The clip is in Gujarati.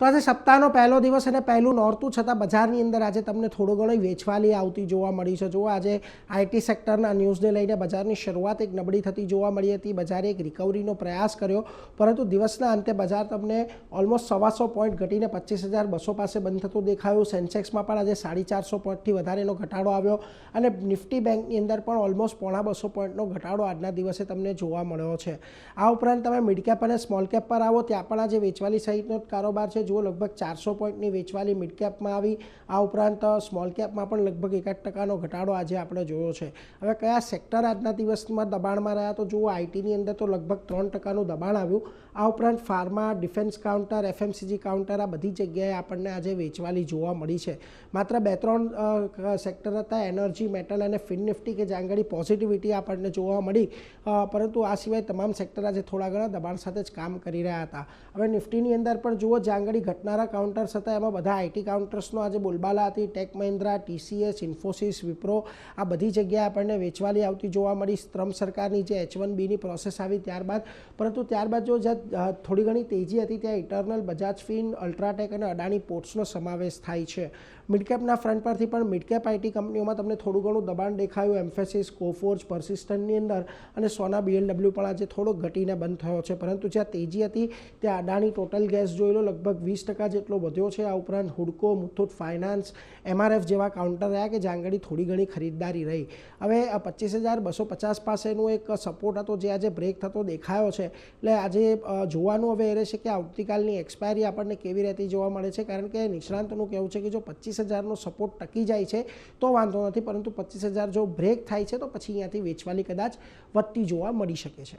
તો આજે સપ્તાહનો પહેલો દિવસ અને પહેલું નોરતું છતાં બજારની અંદર આજે તમને થોડો ઘણો વેચવાલી આવતી જોવા મળી છે. જુઓ આજે આઈટી સેક્ટરના ન્યૂઝને લઈને બજારની શરૂઆત એક નબળી થતી જોવા મળી હતી. બજારે એક રિકવરીનો પ્રયાસ કર્યો, પરંતુ દિવસના અંતે બજાર તમને ઓલમોસ્ટ 125 પોઈન્ટ ઘટીને 25,200 પાસે બંધ થતું દેખાયું. સેન્સેક્સમાં પણ આજે 450 પોઈન્ટથી વધારેનો ઘટાડો આવ્યો અને નિફ્ટી બેંકની અંદર પણ ઓલમોસ્ટ 250 પોઈન્ટનો ઘટાડો આજના દિવસે તમને જોવા મળ્યો છે. આ ઉપરાંત તમે મિડ કેપ અને સ્મોલ કેપ પર આવો, ત્યાં પણ આજે વેચવાલી સહિતનો કારોબાર છે. જુઓ લગભગ 400 પોઈન્ટની વેચવાલી મિડ કેપમાં આવી. આ ઉપરાંત સ્મોલ કેપમાં પણ લગભગ 1% ઘટાડો આજે આપણે જોયો છે. હવે કયા સેક્ટર આજના દિવસમાં દબાણમાં રહ્યા, તો જુઓ આઈટીની અંદર તો લગભગ 3%નું દબાણ આવ્યું. આ ઉપરાંત pharma, defence counter, FMCG counter, આ બધી જગ્યાએ આપણને આજે વેચવાલી જોવા મળી છે. માત્ર 2-3 સેક્ટર હતા, એનર્જી, મેટલ અને ફિન નિફ્ટી, કે જ્યાં આગળ પોઝિટિવિટી આપણને જોવા મળી, પરંતુ આ સિવાય તમામ સેક્ટર આજે થોડા ઘણા દબાણ સાથે જ કામ કરી રહ્યા હતા. હવે નિફ્ટીની અંદર પણ જુઓ, જ્યાં આગળ ઘટનારા કાઉન્ટર્સ હતા એમાં બધા આઈટી કાઉન્ટર્સનો આજે બોલબાલા હતી. ટેક મહિન્દ્રા, TCS, ઇન્ફોસિસ, વિપ્રો, આ બધી જગ્યાએ આપણને વેચવાલી આવતી જોવા મળી. ટ્રમ્પ સરકારની જે H1Bની પ્રોસેસ આવી ત્યારબાદ, પરંતુ ત્યારબાદ જો જ્યાં થોડી ઘણી તેજી હતી ત્યાં ઇટરનલ, બજાજ ફિન, અલ્ટ્રાટેક અને અડાણી પોર્ટ્સનો સમાવેશ થાય છે. મિડકેપના ફ્રન્ટ પરથી પણ મિડકેપ આઈટી કંપનીઓમાં તમને થોડું ઘણું દબાણ દેખાયું. એમ્ફેસિસ, કોફોર્જ, પર્સિસ્ટન્ટની અંદર અને સોના BLW પણ આજે થોડોક ઘટીને બંધ થયો છે. પરંતુ જ્યાં તેજી હતી ત્યાં અડાણી ટોટલ ગેસ જોઈ લો, લગભગ 20% જેટલો વધ્યો છે. આ ઉપરાંત હુડકો, મુથુટ ફાઇનાન્સ, MRF જેવા કાઉન્ટર રહ્યા કે જ્યાં આગળ થોડી ઘણી ખરીદદારી રહી. હવે 25,250 પાસેનું એક સપોર્ટ હતો જે આજે બ્રેક થતો દેખાયો છે. એટલે આજે જોવાનું હવે એ રહેશે કે આવતીકાલની એક્સપાયરી આપણને કેવી રહેતી જોવા મળે છે, કારણ કે નિષ્ણાંતોનું કહેવું છે કે જો 25,000નો સપોર્ટ ટકી જાય છે તો વાંધો નથી, પરંતુ 25,000 જો બ્રેક થાય છે તો પછી અહીંયાથી વેચવાલી કદાચ વધતી જોવા મળી શકે છે.